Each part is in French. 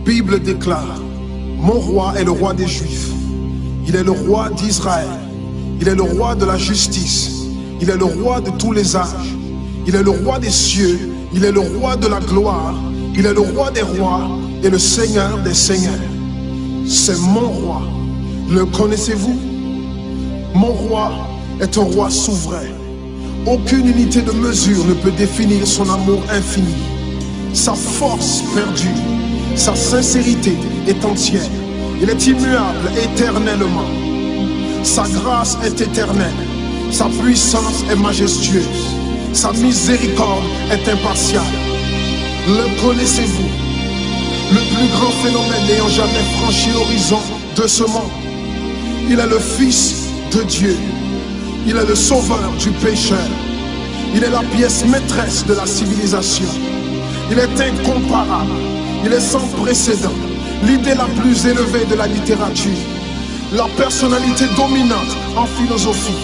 Bible déclare, mon roi est le roi des Juifs. Il est le roi d'Israël. Il est le roi de la justice. Il est le roi de tous les âges. Il est le roi des cieux. Il est le roi de la gloire. Il est le roi des rois et le Seigneur des seigneurs. C'est mon roi. Le connaissez-vous? Mon roi est un roi souverain. Aucune unité de mesure ne peut définir son amour infini. Sa force perdue, sa sincérité est entière. Il est immuable éternellement. Sa grâce est éternelle. Sa puissance est majestueuse. Sa miséricorde est impartiale. Le connaissez-vous? Le plus grand phénomène n'ayant jamais franchi l'horizon de ce monde. Il est le Fils de Dieu. Il est le sauveur du pécheur. Il est la pièce maîtresse de la civilisation. Il est incomparable. Il est sans précédent. L'idée la plus élevée de la littérature. La personnalité dominante en philosophie.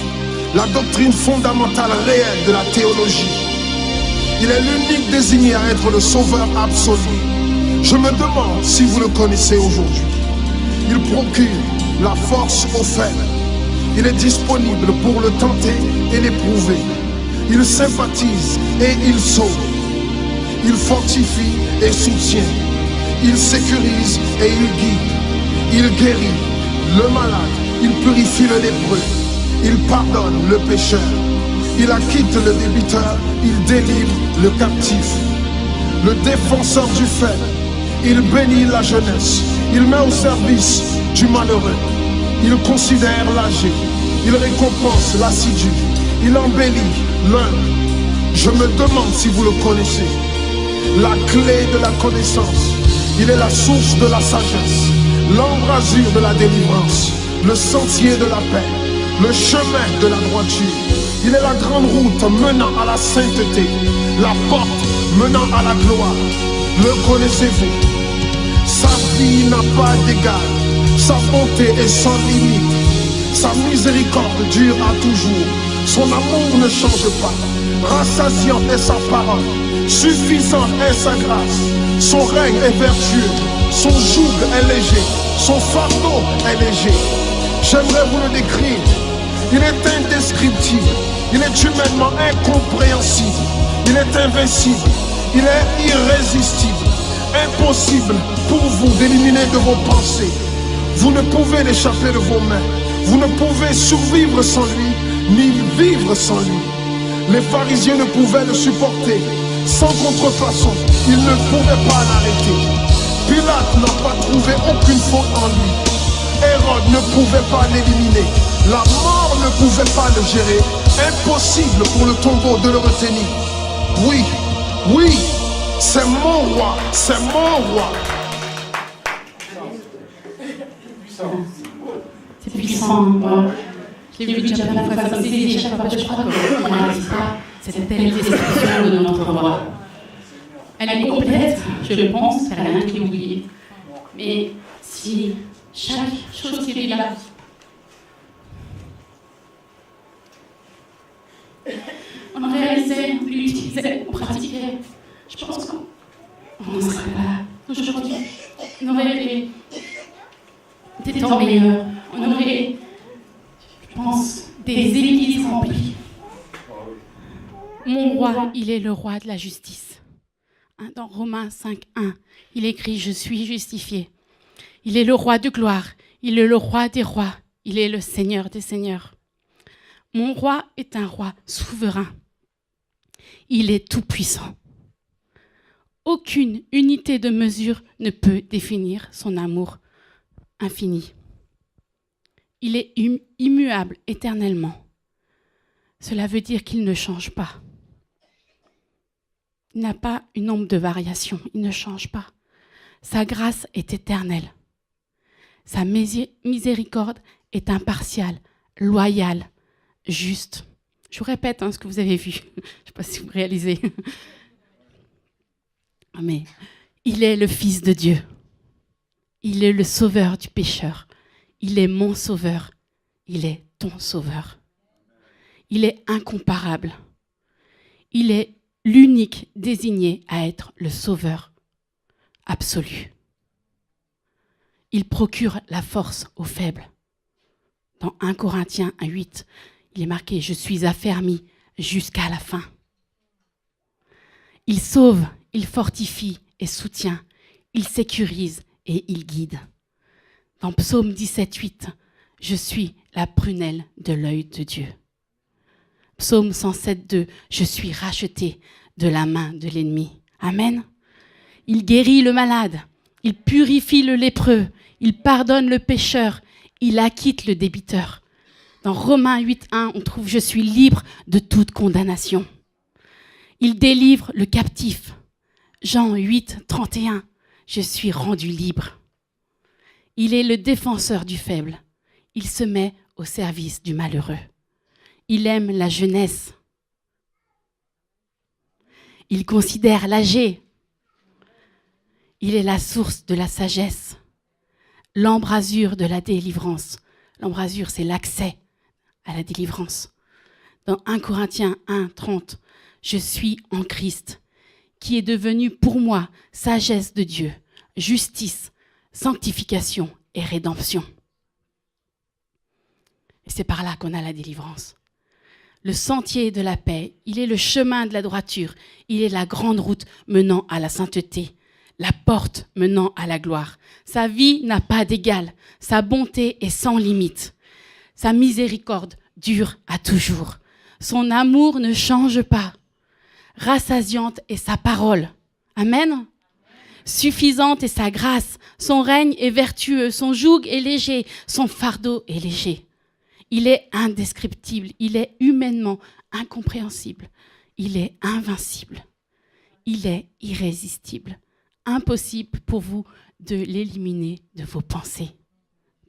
La doctrine fondamentale réelle de la théologie. Il est l'unique désigné à être le sauveur absolu. Je me demande si vous le connaissez aujourd'hui. Il procure la force aux faibles. Il est disponible pour le tenter et l'éprouver. Il sympathise et il sauve. Il fortifie et soutient. Il sécurise et il guide. Il guérit le malade. Il purifie le lépreux. Il pardonne le pécheur. Il acquitte le débiteur. Il délivre le captif. Le défenseur du faible. Il bénit la jeunesse. Il met au service du malheureux. Il considère l'âgé. Il récompense l'assidu. Il embellit l'humble. Je me demande si vous le connaissez. La clé de la connaissance. Il est la source de la sagesse. L'embrasure de la délivrance. Le sentier de la paix. Le chemin de la droiture. Il est la grande route menant à la sainteté. La porte menant à la gloire. Le connaissez-vous? Sa vie n'a pas d'égal. Sa bonté est sans limite. Sa miséricorde dure à toujours. Son amour ne change pas. Rassasiant est sa parole. Suffisante est sa grâce. Son règne est vertueux. Son joug est léger. Son fardeau est léger. J'aimerais vous le décrire. Il est indescriptible. Il est humainement incompréhensible. Il est invincible. Il est irrésistible. Impossible pour vous d'éliminer de vos pensées. Vous ne pouvez l'échapper de vos mains. Vous ne pouvez survivre sans lui, ni vivre sans lui. Les pharisiens ne pouvaient le supporter. Sans contrefaçon, ils ne pouvaient pas l'arrêter. Pilate n'a pas trouvé aucune faute en lui. Hérode ne pouvait pas l'éliminer. La mort ne pouvait pas le gérer. Impossible pour le tombeau de le retenir. Oui, oui, c'est mon roi, c'est mon roi. C'est puissant. Moi, je l'ai vu déjà plein de fois, ça me saisit à chaque fois. Je crois qu'on ne réalise pas cette telle description de notre roi. Elle est complète, je pense, elle n'a rien qui est oublié. Mais si chaque chose qui est là, on réalisait, on l'utilisait, on pratiquait, je pense qu'on ne serait pas là aujourd'hui. On aurait des temps meilleurs, on aurait, je pense, des églises remplies. Mon roi, il est le roi de la justice. Dans Romains 5:1, il écrit « Je suis justifié ». Il est le roi de gloire, il est le roi des rois, il est le Seigneur des seigneurs. Mon roi est un roi souverain. Il est tout-puissant. Aucune unité de mesure ne peut définir son amour infini. Il est immuable éternellement. Cela veut dire qu'il ne change pas. Il n'a pas une ombre de variation, il ne change pas. Sa grâce est éternelle. Sa miséricorde est impartiale, loyale, juste. Je vous répète ce que vous avez vu. Je ne sais pas si vous réalisez. Mais il est le Fils de Dieu. Il est le sauveur du pécheur. Il est mon sauveur. Il est ton sauveur. Il est incomparable. Il est l'unique désigné à être le sauveur absolu. Il procure la force aux faibles. Dans 1 Corinthiens 8, il est marqué « Je suis affermi jusqu'à la fin ». Il sauve, il fortifie et soutient. Il sécurise et il guide. Dans Psaume 17, 8, « Je suis la prunelle de l'œil de Dieu ». Psaume 107, 2, « Je suis racheté de la main de l'ennemi ». Amen. Il guérit le malade, il purifie le lépreux, il pardonne le pécheur, il acquitte le débiteur. Dans Romains 8, 1, on trouve « Je suis libre de toute condamnation ». Il délivre le captif. Jean 8, 31, « Je suis rendu libre ». Il est le défenseur du faible. Il se met au service du malheureux. Il aime la jeunesse. Il considère l'âgé. Il est la source de la sagesse, l'embrasure de la délivrance. L'embrasure, c'est l'accès à la délivrance. Dans 1 Corinthiens 1, 30, « Je suis en Christ, qui est devenu pour moi sagesse de Dieu, justice, sanctification et rédemption. » Et c'est par là qu'on a la délivrance. Le sentier de la paix, il est le chemin de la droiture, il est la grande route menant à la sainteté, la porte menant à la gloire. Sa vie n'a pas d'égal, sa bonté est sans limite, sa miséricorde dure à toujours. Son amour ne change pas, rassasiante est sa parole. Amen. Suffisante est sa grâce, son règne est vertueux, son joug est léger, son fardeau est léger. Il est indescriptible, il est humainement incompréhensible, il est invincible, il est irrésistible. Impossible pour vous de l'éliminer de vos pensées.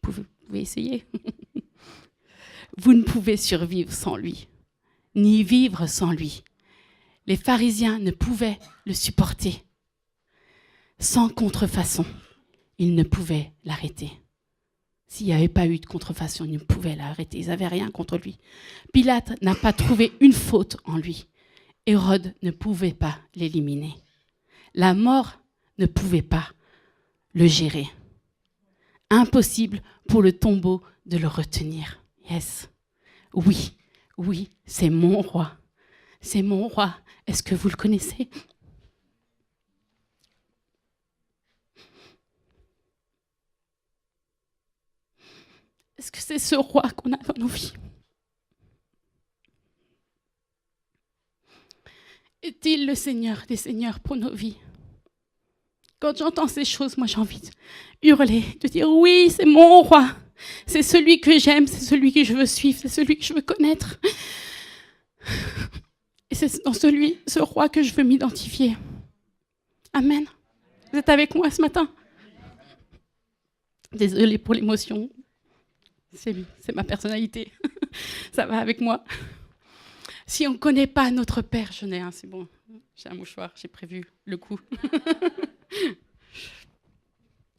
Vous pouvez essayer. Vous ne pouvez survivre sans lui, ni vivre sans lui. Les pharisiens ne pouvaient le supporter. Sans contrefaçon, ils ne pouvaient l'arrêter. S'il n'y avait pas eu de contrefaçon, ils ne pouvaient l'arrêter. Ils n'avaient rien contre lui. Pilate n'a pas trouvé une faute en lui. Hérode ne pouvait pas l'éliminer. La mort ne pouvait pas le gérer. Impossible pour le tombeau de le retenir. Yes. Oui, oui, c'est mon roi. C'est mon roi. Est-ce que vous le connaissez ? Est-ce que c'est ce roi qu'on a dans nos vies ? Est-il le Seigneur des Seigneurs pour nos vies ? Quand j'entends ces choses, moi j'ai envie de hurler, de dire oui, c'est mon roi. C'est celui que j'aime, c'est celui que je veux suivre, c'est celui que je veux connaître. Et c'est dans ce roi que je veux m'identifier. Amen. Vous êtes avec moi ce matin ? Désolée pour l'émotion. C'est ma personnalité. Ça va avec moi. Si on ne connaît pas notre Père, j'en ai un, c'est bon. J'ai un mouchoir, j'ai prévu le coup.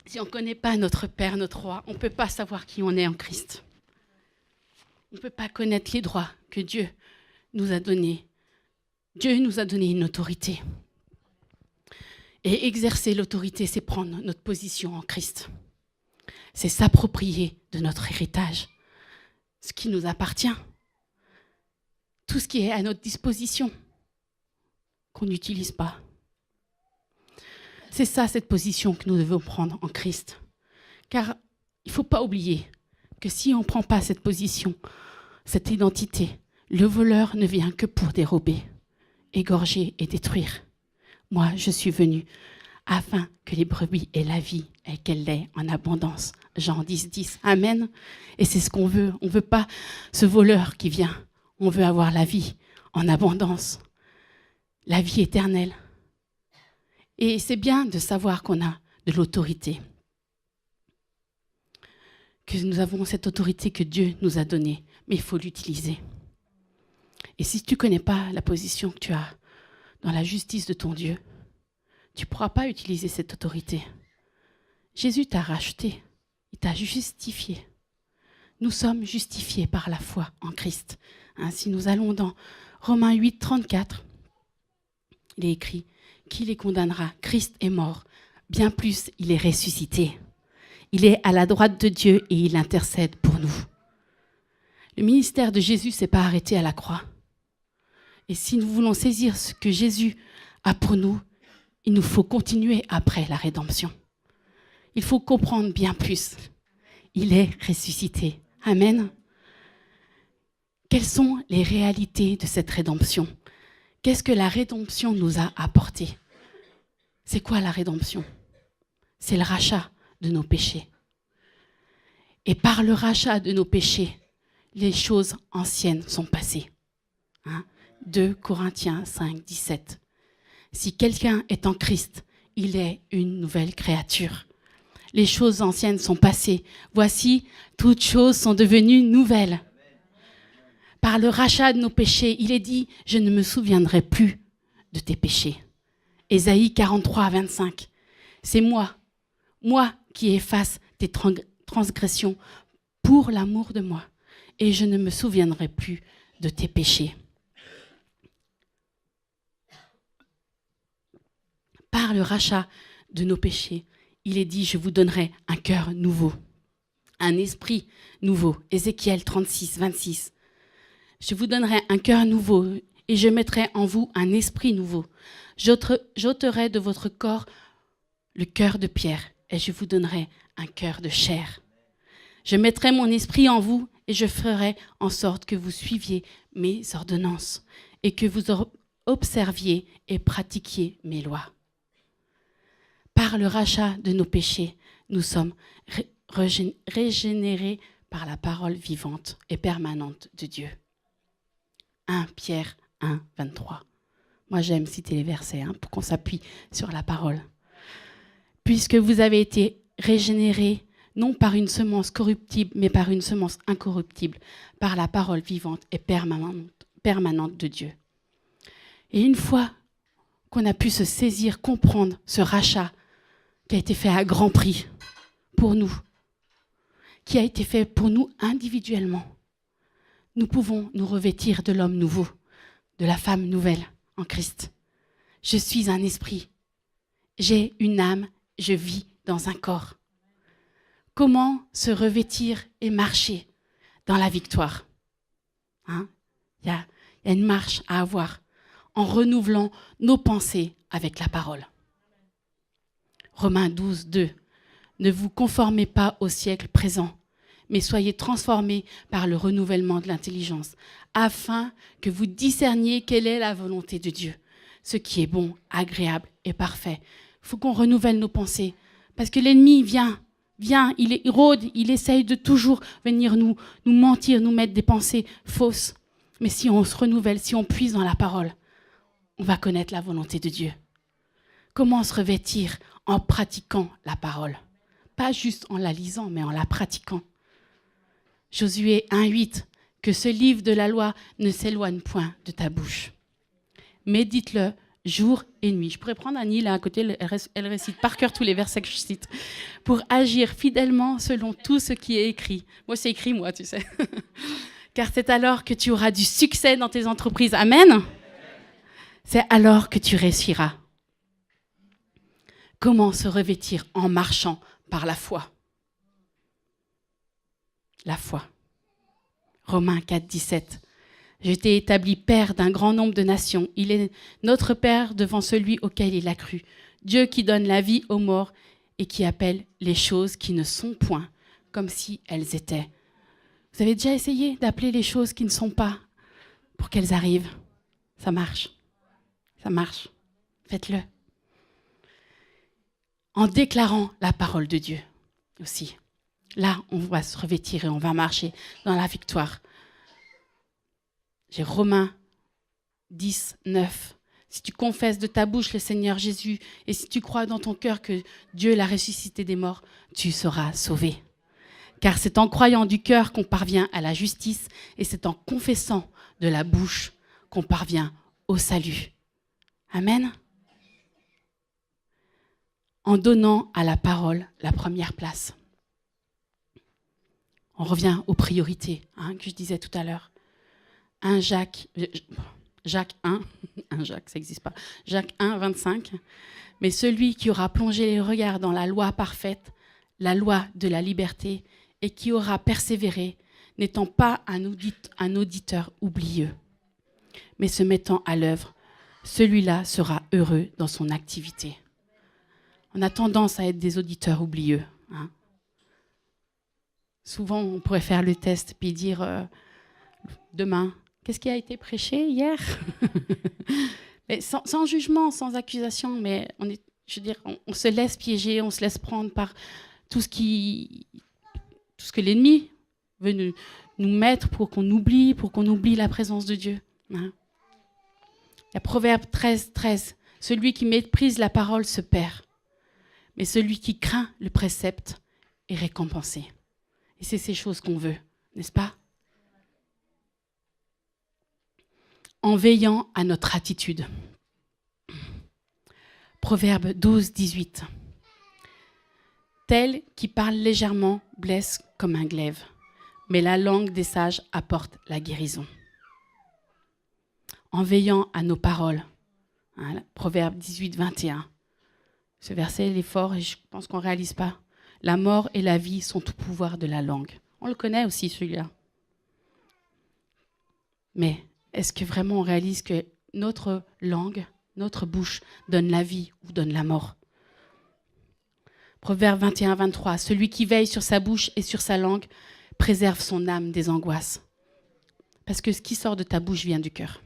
Si on ne connaît pas notre Père, notre Roi, on ne peut pas savoir qui on est en Christ. On ne peut pas connaître les droits que Dieu nous a donnés. Dieu nous a donné une autorité. Et exercer l'autorité, c'est prendre notre position en Christ. C'est s'approprier de notre héritage, ce qui nous appartient, tout ce qui est à notre disposition, qu'on n'utilise pas. C'est ça, cette position que nous devons prendre en Christ. Car il ne faut pas oublier que si on ne prend pas cette position, cette identité, le voleur ne vient que pour dérober, égorger et détruire. Moi, je suis venu afin que les brebis aient la vie et qu'elle l'ait en abondance. Jean 10, 10. Amen. Et c'est ce qu'on veut. On ne veut pas ce voleur qui vient. On veut avoir la vie en abondance, la vie éternelle. Et c'est bien de savoir qu'on a de l'autorité, que nous avons cette autorité que Dieu nous a donnée, mais il faut l'utiliser. Et si tu ne connais pas la position que tu as dans la justice de ton Dieu, tu ne pourras pas utiliser cette autorité. Jésus t'a racheté, il t'a justifié. Nous sommes justifiés par la foi en Christ. Ainsi, nous allons dans Romains 8, 34. Il est écrit « Qui les condamnera ? Christ est mort. Bien plus, il est ressuscité. Il est à la droite de Dieu et il intercède pour nous. Le ministère de Jésus ne s'est pas arrêté à la croix. Et si nous voulons saisir ce que Jésus a pour nous, il nous faut continuer après la rédemption. Il faut comprendre bien plus. Il est ressuscité. Amen. Quelles sont les réalités de cette rédemption? Qu'est-ce que la rédemption nous a apporté? C'est quoi la rédemption? C'est le rachat de nos péchés. Et par le rachat de nos péchés, les choses anciennes sont passées. 2 Corinthiens 5, 17. Si quelqu'un est en Christ, il est une nouvelle créature. Les choses anciennes sont passées. Voici, toutes choses sont devenues nouvelles. Par le rachat de nos péchés, il est dit, je ne me souviendrai plus de tes péchés. Ésaïe 43, 25. C'est moi qui efface tes transgressions pour l'amour de moi, et je ne me souviendrai plus de tes péchés. Par le rachat de nos péchés, il est dit, je vous donnerai un cœur nouveau, un esprit nouveau. Ézéchiel 36, 26. Je vous donnerai un cœur nouveau et je mettrai en vous un esprit nouveau. J'ôterai de votre corps le cœur de pierre et je vous donnerai un cœur de chair. Je mettrai mon esprit en vous et je ferai en sorte que vous suiviez mes ordonnances et que vous observiez et pratiquiez mes lois. Par le rachat de nos péchés, nous sommes régénérés par la parole vivante et permanente de Dieu. 1 Pierre 1, 23. Moi, j'aime citer les versets pour qu'on s'appuie sur la parole. Puisque vous avez été régénérés, non par une semence corruptible, mais par une semence incorruptible, par la parole vivante et permanente de Dieu. Et une fois qu'on a pu se saisir, comprendre ce rachat qui a été fait à grand prix pour nous, qui a été fait pour nous individuellement, nous pouvons nous revêtir de l'homme nouveau, de la femme nouvelle en Christ. Je suis un esprit, j'ai une âme, je vis dans un corps. Comment se revêtir et marcher dans la victoire? Il y a une marche à avoir en renouvelant nos pensées avec la parole. Romains 12, 2. Ne vous conformez pas au siècle présent, mais soyez transformés par le renouvellement de l'intelligence, afin que vous discerniez quelle est la volonté de Dieu, ce qui est bon, agréable et parfait. Il faut qu'on renouvelle nos pensées, parce que l'ennemi vient, il rôde, il essaye de toujours venir nous mentir, nous mettre des pensées fausses. Mais si on se renouvelle, si on puise dans la parole, on va connaître la volonté de Dieu. Comment se revêtir? En pratiquant la parole. Pas juste en la lisant, mais en la pratiquant. Josué 1,8. Que ce livre de la loi ne s'éloigne point de ta bouche. Médite-le jour et nuit. Je pourrais prendre Annie là à côté, elle récite par cœur tous les versets que je cite. Pour agir fidèlement selon tout ce qui est écrit. Moi, c'est écrit, moi, tu sais. Car c'est alors que tu auras du succès dans tes entreprises. Amen. C'est alors que tu réussiras. Comment se revêtir? En marchant par la foi. La foi. Romains 4, 17. Je t'ai établi père d'un grand nombre de nations. Il est notre père devant celui auquel il a cru. Dieu qui donne la vie aux morts et qui appelle les choses qui ne sont point comme si elles étaient. Vous avez déjà essayé d'appeler les choses qui ne sont pas pour qu'elles arrivent? Ça marche. Ça marche. Faites-le. En déclarant la parole de Dieu aussi. Là, on va se revêtir et on va marcher dans la victoire. J'ai Romains 10, 9. Si tu confesses de ta bouche le Seigneur Jésus et si tu crois dans ton cœur que Dieu l'a ressuscité des morts, tu seras sauvé. Car c'est en croyant du cœur qu'on parvient à la justice et c'est en confessant de la bouche qu'on parvient au salut. Amen. En donnant à la parole la première place. On revient aux priorités que je disais tout à l'heure. Jacques 1, ça n'existe pas. Jacques 1, 25. Mais celui qui aura plongé les regards dans la loi parfaite, la loi de la liberté et qui aura persévéré, n'étant pas un auditeur oublieux, mais se mettant à l'œuvre, celui-là sera heureux dans son activité. On a tendance à être des auditeurs oublieux. Hein. Souvent, on pourrait faire le test puis dire demain, qu'est-ce qui a été prêché hier? Mais sans jugement, sans accusation, mais on se laisse piéger, on se laisse prendre par tout ce que l'ennemi veut nous mettre pour qu'on oublie la présence de Dieu. Hein. Il y a Proverbe 13. Celui qui méprise la parole se perd, mais celui qui craint le précepte est récompensé. Et c'est ces choses qu'on veut, n'est-ce pas? En veillant à notre attitude. Proverbe 12-18. Tel qui parle légèrement blesse comme un glaive, mais la langue des sages apporte la guérison. En veillant à nos paroles. Hein, Proverbe 18-21. Ce verset, il est fort et je pense qu'on ne réalise pas. La mort et la vie sont au pouvoir de la langue. On le connaît aussi, celui-là. Mais est-ce que vraiment on réalise que notre langue, notre bouche, donne la vie ou donne la mort? Proverbe 21-23. Celui qui veille sur sa bouche et sur sa langue préserve son âme des angoisses. Parce que ce qui sort de ta bouche vient du cœur.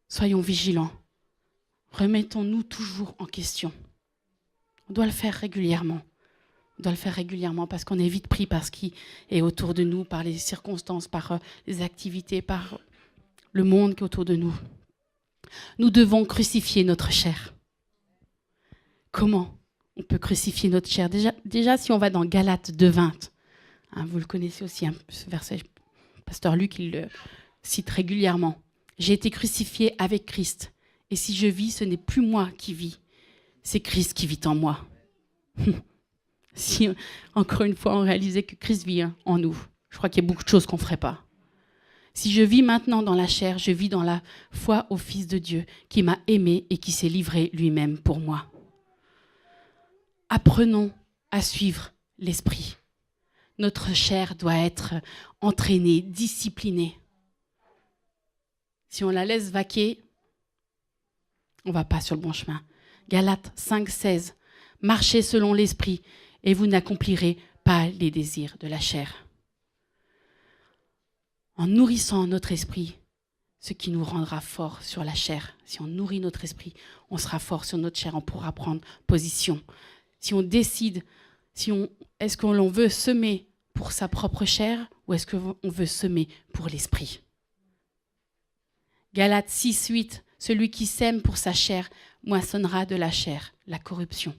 Soyons vigilants. Remettons-nous toujours en question. On doit le faire régulièrement. On doit le faire régulièrement parce qu'on est vite pris par ce qui est autour de nous, par les circonstances, par les activités, par le monde qui est autour de nous. Nous devons crucifier notre chair. Comment on peut crucifier notre chair? Déjà, si on va dans Galates 2:20, hein, vous le connaissez aussi, hein, ce verset, pasteur Luc, il le cite régulièrement. J'ai été crucifié avec Christ, et si je vis, ce n'est plus moi qui vis, c'est Christ qui vit en moi. Si, encore une fois, on réalisait que Christ vit en nous, je crois qu'il y a beaucoup de choses qu'on ne ferait pas. Si je vis maintenant dans la chair, je vis dans la foi au Fils de Dieu qui m'a aimé et qui s'est livré lui-même pour moi. Apprenons à suivre l'esprit. Notre chair doit être entraînée, disciplinée. Si on la laisse vaquer, on ne va pas sur le bon chemin. Galates 5:16. Marchez selon l'esprit et vous n'accomplirez pas les désirs de la chair. En nourrissant notre esprit, ce qui nous rendra fort sur la chair. Si on nourrit notre esprit, on sera fort sur notre chair, on pourra prendre position. Si on décide, est-ce qu'on veut semer pour sa propre chair ou est-ce qu'on veut semer pour l'esprit? Galates 6:8, celui qui sème pour sa chair moissonnera de la chair, la corruption.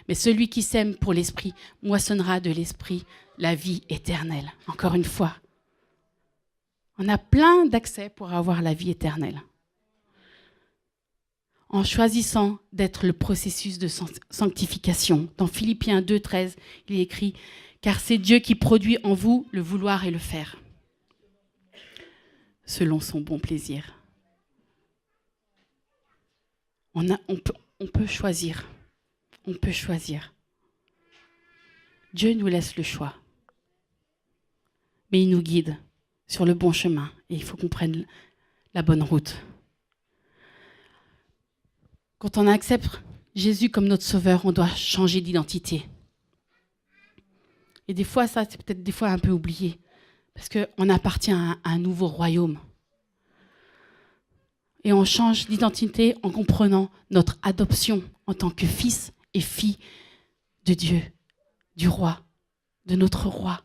Mais celui qui sème pour l'esprit moissonnera de l'esprit la vie éternelle. Encore une fois, on a plein d'accès pour avoir la vie éternelle. En choisissant d'être le processus de sanctification. Dans Philippiens 2:13, il est écrit « Car c'est Dieu qui produit en vous le vouloir et le faire, selon son bon plaisir. » On peut choisir. On peut choisir. Dieu nous laisse le choix. Mais il nous guide sur le bon chemin. Et il faut qu'on prenne la bonne route. Quand on accepte Jésus comme notre sauveur, on doit changer d'identité. Et des fois, ça, c'est peut-être des fois un peu oublié. Parce qu'on appartient à un nouveau royaume. Et on change d'identité en comprenant notre adoption en tant que fils et fille de Dieu, du roi, de notre roi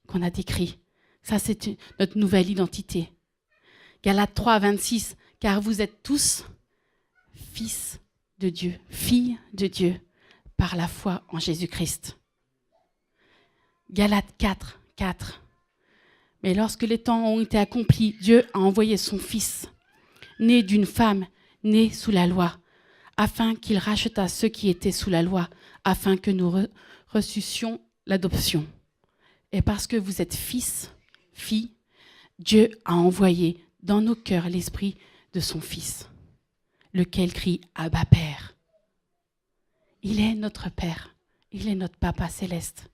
qu'on a décrit. Ça, c'est notre nouvelle identité. Galates 3:26, car vous êtes tous fils de Dieu, filles de Dieu, par la foi en Jésus-Christ. Galates 4:4, mais lorsque les temps ont été accomplis, Dieu a envoyé son Fils, né d'une femme, né sous la loi, afin qu'il rachetât ceux qui étaient sous la loi, afin que nous reçussions l'adoption. Et parce que vous êtes fils, filles, Dieu a envoyé dans nos cœurs l'esprit de son Fils, lequel crie « Abba, Père ». Il est notre Père. Il est notre Papa céleste.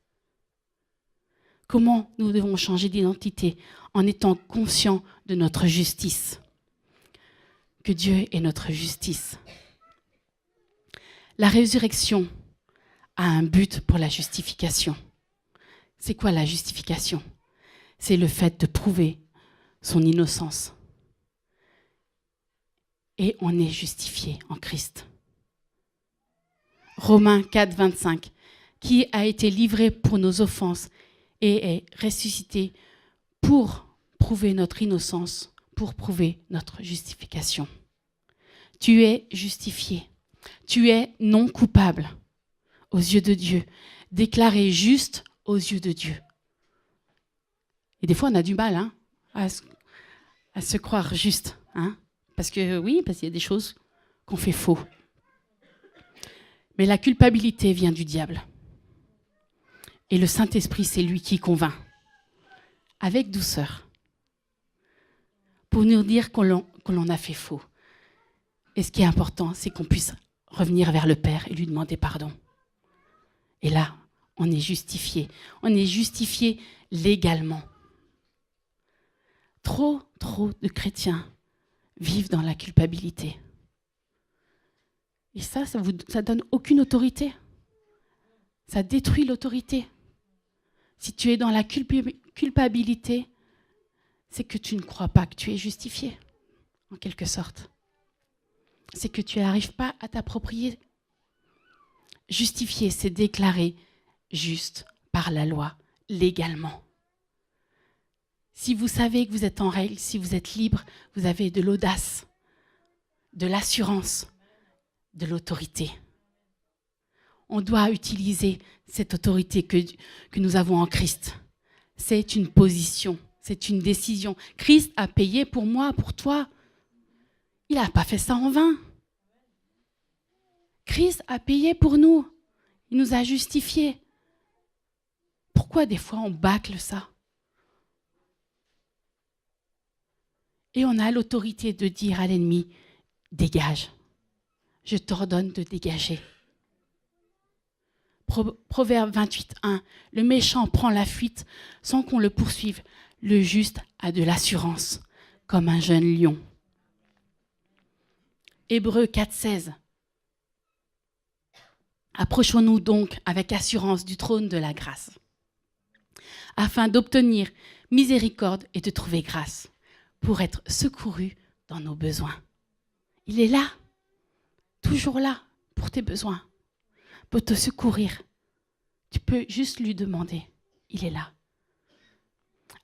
Comment nous devons changer d'identité en étant conscients de notre justice? Que Dieu est notre justice. La résurrection a un but pour la justification. C'est quoi la justification? C'est le fait de prouver son innocence. Et on est justifié en Christ. Romains 4, 25, qui a été livré pour nos offenses et est ressuscité pour prouver notre innocence, pour prouver notre justification. Tu es justifié. Tu es non coupable aux yeux de Dieu, déclaré juste aux yeux de Dieu. Et des fois, on a du mal à se croire juste. Parce qu'il y a des choses qu'on fait faux. Mais la culpabilité vient du diable. Et le Saint-Esprit, c'est lui qui convainc, avec douceur, pour nous dire qu'on a fait faux. Et ce qui est important, c'est qu'on puisse revenir vers le Père et lui demander pardon. Et là, on est justifié. On est justifié légalement. Trop de chrétiens vivent dans la culpabilité. Et ça donne aucune autorité. Ça détruit l'autorité. Si tu es dans la culpabilité, c'est que tu ne crois pas que tu es justifié, en quelque sorte. C'est que tu n'arrives pas à t'approprier. Justifié, c'est déclaré juste par la loi, légalement. Si vous savez que vous êtes en règle, si vous êtes libre, vous avez de l'audace, de l'assurance, de l'autorité. On doit utiliser cette autorité que nous avons en Christ. C'est une position, c'est une décision. Christ a payé pour moi, pour toi. Il n'a pas fait ça en vain. Christ a payé pour nous. Il nous a justifiés. Pourquoi des fois on bâcle ça? Et on a l'autorité de dire à l'ennemi, dégage. Je t'ordonne de dégager. Proverbe 28, 1. Le méchant prend la fuite sans qu'on le poursuive. Le juste a de l'assurance, comme un jeune lion. Hébreux 4, 16. Approchons-nous donc avec assurance du trône de la grâce, afin d'obtenir miséricorde et de trouver grâce, pour être secouru dans nos besoins. Il est là, toujours là, pour tes besoins, pour te secourir. Tu peux juste lui demander, il est là.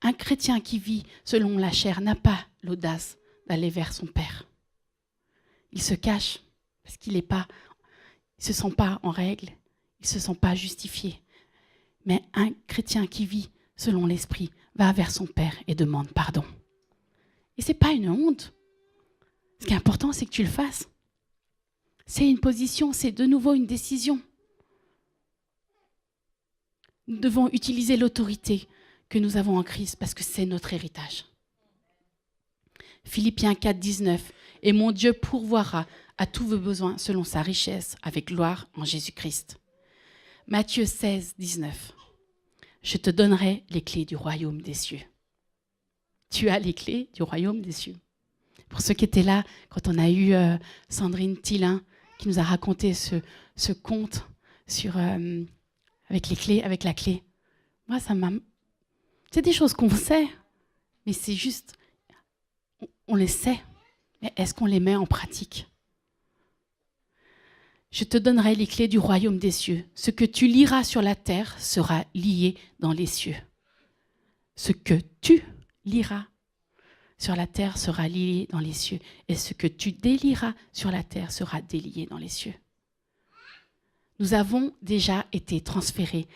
Un chrétien qui vit selon la chair n'a pas l'audace d'aller vers son Père. Il se cache parce qu'il ne se sent pas en règle, il ne se sent pas justifié. Mais un chrétien qui vit selon l'Esprit va vers son Père et demande pardon. Et ce n'est pas une honte. Ce qui est important, c'est que tu le fasses. C'est une position, c'est de nouveau une décision. Nous devons utiliser l'autorité que nous avons en Christ parce que c'est notre héritage. Philippiens 4, 19. Et mon Dieu pourvoira à tous vos besoins selon sa richesse avec gloire en Jésus-Christ. Matthieu 16, 19. Je te donnerai les clés du royaume des cieux. Tu as les clés du royaume des cieux. Pour ceux qui étaient là, quand on a eu Sandrine Thielin qui nous a raconté ce conte sur, avec les clés, avec la clé. Moi, c'est des choses qu'on sait, mais c'est juste, on les sait, mais est-ce qu'on les met en pratique? Je te donnerai les clés du royaume des cieux. Ce que tu liras sur la terre sera lié dans les cieux. Ce que tu liras sur la terre sera lié dans les cieux. Et ce que tu délieras sur la terre sera délié dans les cieux. Nous avons déjà été transférés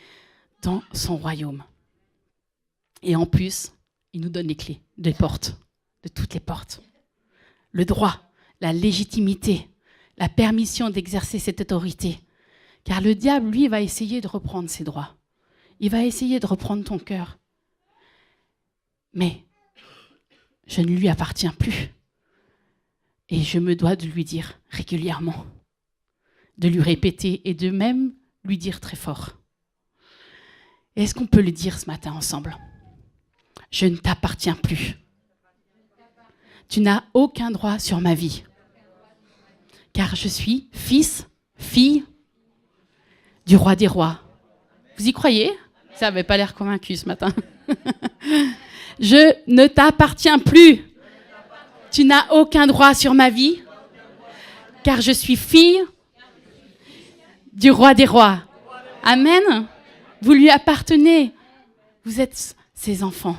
dans son royaume. Et en plus, il nous donne les clés des portes, de toutes les portes. Le droit, la légitimité, la permission d'exercer cette autorité. Car le diable, lui, va essayer de reprendre ses droits. Il va essayer de reprendre ton cœur. Mais je ne lui appartiens plus. Et je me dois de lui dire régulièrement, de lui répéter et de même lui dire très fort. Et est-ce qu'on peut le dire ce matin ensemble? Je ne t'appartiens plus. Tu n'as aucun droit sur ma vie. Car je suis fils, fille du roi des rois. Vous y croyez? Ça n'avait pas l'air convaincu ce matin. Je ne t'appartiens plus. Tu n'as aucun droit sur ma vie. Car je suis fille du roi des rois. Amen. Vous lui appartenez. Vous êtes ses enfants.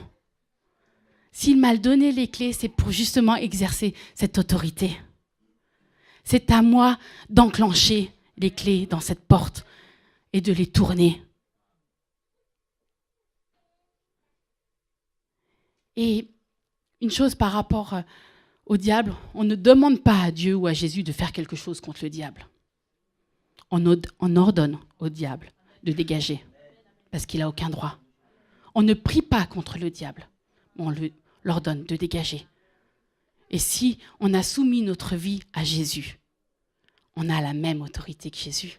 S'il m'a donné les clés, c'est pour justement exercer cette autorité. C'est à moi d'enclencher les clés dans cette porte et de les tourner. Et une chose par rapport au diable, on ne demande pas à Dieu ou à Jésus de faire quelque chose contre le diable. On ordonne au diable de dégager, parce qu'il n'a aucun droit. On ne prie pas contre le diable, mais on leur donne de dégager. Et si on a soumis notre vie à Jésus, on a la même autorité que Jésus.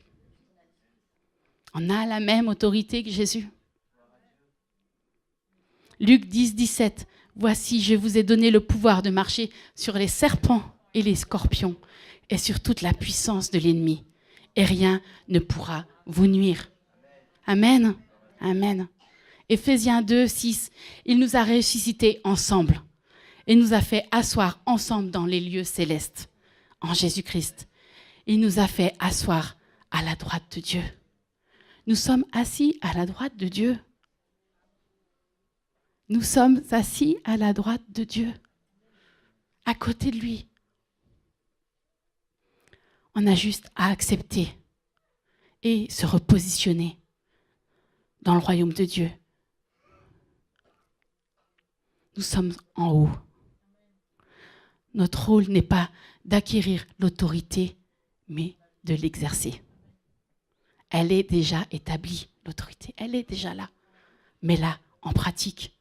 On a la même autorité que Jésus. Luc 10, 17. Voici, je vous ai donné le pouvoir de marcher sur les serpents et les scorpions et sur toute la puissance de l'ennemi. Et rien ne pourra vous nuire. Amen. Amen. Éphésiens 2, 6. Il nous a ressuscités ensemble et nous a fait asseoir ensemble dans les lieux célestes en Jésus-Christ. Il nous a fait asseoir à la droite de Dieu. Nous sommes assis à la droite de Dieu. Nous sommes assis à la droite de Dieu, à côté de lui. On a juste à accepter et se repositionner dans le royaume de Dieu. Nous sommes en haut. Notre rôle n'est pas d'acquérir l'autorité, mais de l'exercer. Elle est déjà établie, l'autorité. Elle est déjà là. Mais là, en pratique.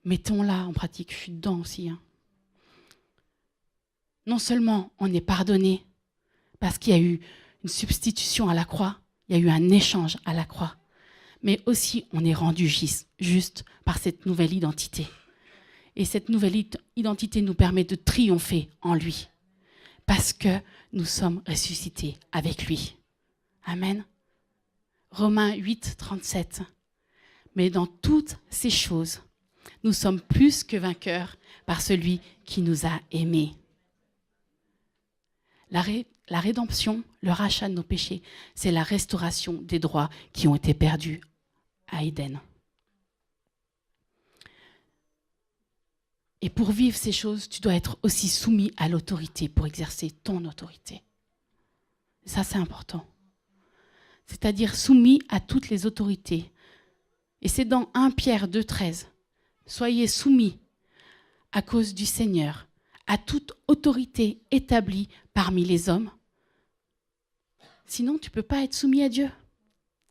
Mettons-la en pratique. Je suis dedans aussi. Non seulement on est pardonné, parce qu'il y a eu une substitution à la croix, il y a eu un échange à la croix, mais aussi on est rendu juste par cette nouvelle identité. Et cette nouvelle identité nous permet de triompher en lui, parce que nous sommes ressuscités avec lui. Amen. Romains 8, 37. Mais dans toutes ces choses, nous sommes plus que vainqueurs par celui qui nous a aimés. La rédemption, le rachat de nos péchés, c'est la restauration des droits qui ont été perdus à Éden. Et pour vivre ces choses, tu dois être aussi soumis à l'autorité pour exercer ton autorité. Ça, c'est important. C'est-à-dire soumis à toutes les autorités. Et c'est dans 1 Pierre 2, 13. Soyez soumis à cause du Seigneur à toute autorité établie parmi les hommes. Sinon, tu ne peux pas être soumis à Dieu.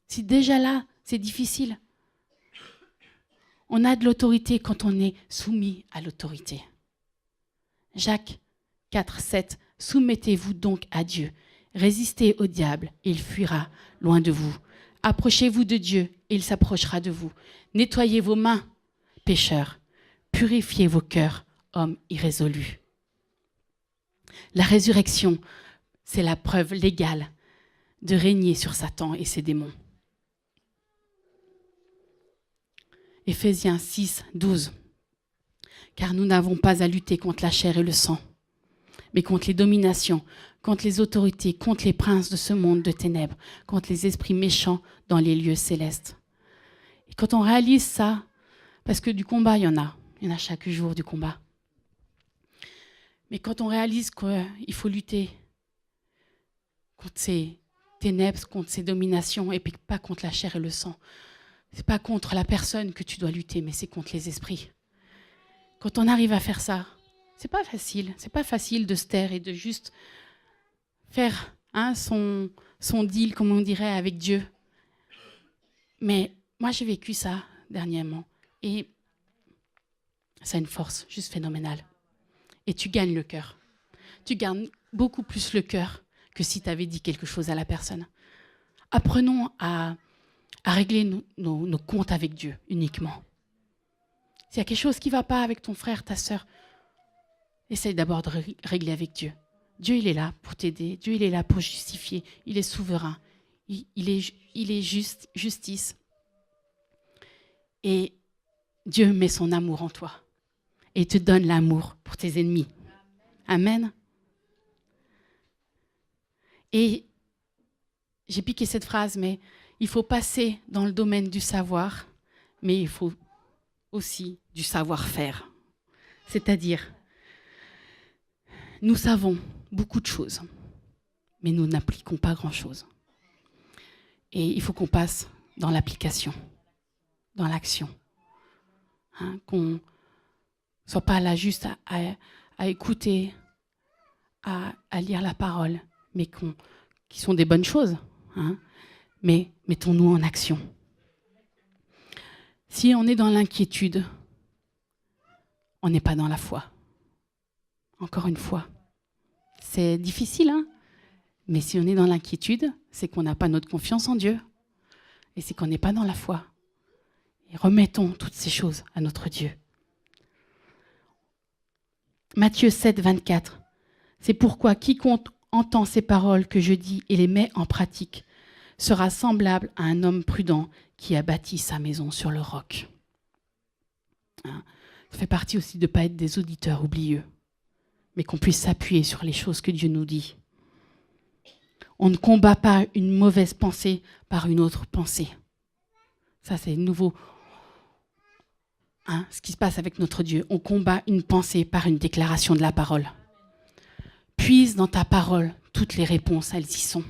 Si déjà là, c'est difficile. On a de l'autorité quand on est soumis à l'autorité. Jacques 4, 7. Soumettez-vous donc à Dieu. Résistez au diable et il fuira loin de vous. Approchez-vous de Dieu et il s'approchera de vous. Nettoyez vos mains, pécheurs. Purifiez vos cœurs, hommes irrésolus. La résurrection, c'est la preuve légale de régner sur Satan et ses démons. Éphésiens 6, 12. Car nous n'avons pas à lutter contre la chair et le sang, mais contre les dominations, contre les autorités, contre les princes de ce monde de ténèbres, contre les esprits méchants dans les lieux célestes. Et quand on réalise ça, parce que du combat, il y en a chaque jour du combat. Mais quand on réalise qu'il faut lutter contre ces ténèbres, contre ces dominations, et puis pas contre la chair et le sang, c'est pas contre la personne que tu dois lutter, mais c'est contre les esprits. Quand on arrive à faire ça, c'est pas facile de se taire et de juste faire son deal, comme on dirait, avec Dieu. Mais moi, j'ai vécu ça dernièrement, et ça a une force juste phénoménale. Et tu gagnes le cœur. Tu gagnes beaucoup plus le cœur que si tu avais dit quelque chose à la personne. Apprenons à régler nos comptes avec Dieu uniquement. S'il y a quelque chose qui ne va pas avec ton frère, ta sœur, essaye d'abord de régler avec Dieu. Dieu, il est là pour t'aider. Dieu, il est là pour justifier. Il est souverain. Il est justice. Et Dieu met son amour en toi. Et il te donne l'amour pour tes ennemis. Amen. Et j'ai piqué cette phrase, mais il faut passer dans le domaine du savoir, mais il faut aussi du savoir-faire. C'est-à-dire, nous savons beaucoup de choses, mais nous n'appliquons pas grand-chose. Et il faut qu'on passe dans l'application, dans l'action. Qu'on ne soit pas là juste à écouter, à lire la parole, mais qui sont des bonnes choses. Mais mettons-nous en action. Si on est dans l'inquiétude, on n'est pas dans la foi. Encore une fois, c'est difficile, mais si on est dans l'inquiétude, c'est qu'on n'a pas notre confiance en Dieu et c'est qu'on n'est pas dans la foi. Et remettons toutes ces choses à notre Dieu. Matthieu 7, 24. C'est pourquoi quiconque entend ces paroles que je dis et les met en pratique sera semblable à un homme prudent qui a bâti sa maison sur le roc. Ça fait partie aussi de ne pas être des auditeurs oublieux, mais qu'on puisse s'appuyer sur les choses que Dieu nous dit. On ne combat pas une mauvaise pensée par une autre pensée. Ça, c'est nouveau. Ce qui se passe avec notre Dieu. On combat une pensée par une déclaration de la parole. Puise dans ta parole, toutes les réponses, elles y sont.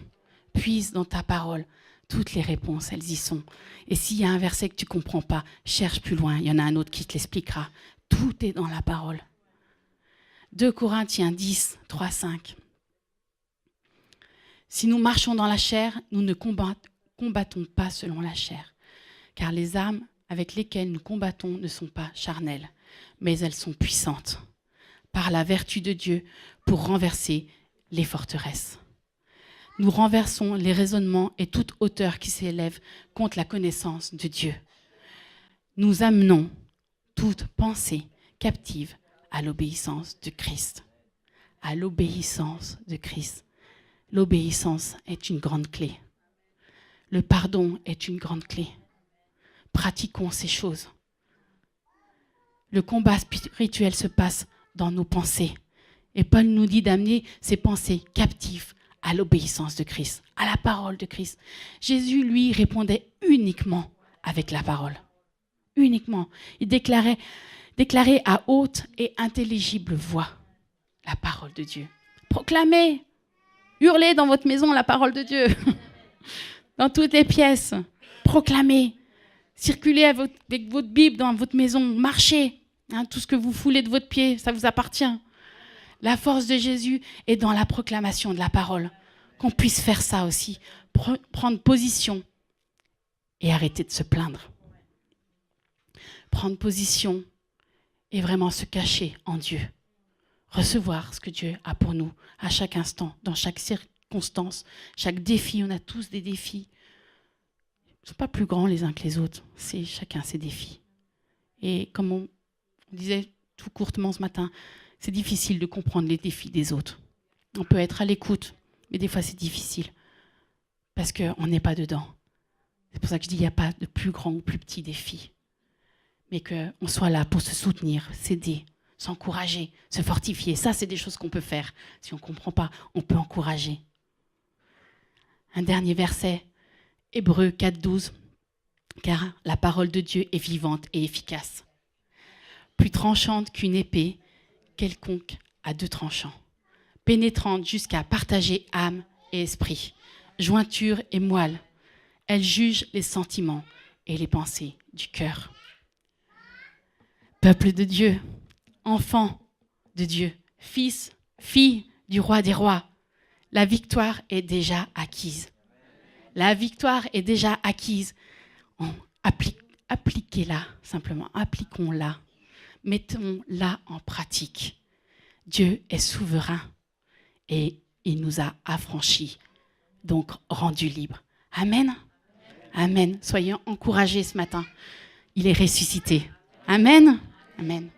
Puise dans ta parole, toutes les réponses, elles y sont. Et s'il y a un verset que tu ne comprends pas, cherche plus loin, il y en a un autre qui te l'expliquera. Tout est dans la parole. 2 Corinthiens 10, 3, 5. Si nous marchons dans la chair, nous ne combattons pas selon la chair, car les armes avec lesquelles nous combattons ne sont pas charnelles, mais elles sont puissantes, par la vertu de Dieu, pour renverser les forteresses. Nous renversons les raisonnements et toute hauteur qui s'élève contre la connaissance de Dieu. Nous amenons toute pensée captive à l'obéissance de Christ. À l'obéissance de Christ. L'obéissance est une grande clé. Le pardon est une grande clé. Pratiquons ces choses. Le combat spirituel se passe dans nos pensées. Et Paul nous dit d'amener ces pensées captives à l'obéissance de Christ, à la parole de Christ. Jésus, lui, répondait uniquement avec la parole. Uniquement. Il déclarait à haute et intelligible voix la parole de Dieu. Proclamez, hurlez dans votre maison la parole de Dieu. Dans toutes les pièces. Proclamez. Circulez avec votre Bible dans votre maison. Marchez. Tout ce que vous foulez de votre pied, ça vous appartient. La force de Jésus est dans la proclamation de la parole. Qu'on puisse faire ça aussi. Prendre position et arrêter de se plaindre. Prendre position et vraiment se cacher en Dieu. Recevoir ce que Dieu a pour nous à chaque instant, dans chaque circonstance, chaque défi. On a tous des défis. Ils ne sont pas plus grands les uns que les autres. C'est chacun ses défis. Et comme on disait tout courtement ce matin, c'est difficile de comprendre les défis des autres. On peut être à l'écoute, mais des fois c'est difficile parce qu'on n'est pas dedans. C'est pour ça que je dis qu'il n'y a pas de plus grand ou plus petit défi, mais qu'on soit là pour se soutenir, s'aider, s'encourager, se fortifier. Ça, c'est des choses qu'on peut faire. Si on ne comprend pas, on peut encourager. Un dernier verset, Hébreux 4, 12. Car la parole de Dieu est vivante et efficace, plus tranchante qu'une épée quelconque à 2 tranchants, pénétrante jusqu'à partager âme et esprit, jointure et moelle. Elle juge les sentiments et les pensées du cœur. Peuple de Dieu, enfant de Dieu, fils, fille du roi des rois, la victoire est déjà acquise. La victoire est déjà acquise. Appliquez-la simplement, appliquons-la. Mettons-la en pratique. Dieu est souverain et il nous a affranchis, donc rendus libres. Amen. Amen. Soyez encouragés ce matin. Il est ressuscité. Amen. Amen.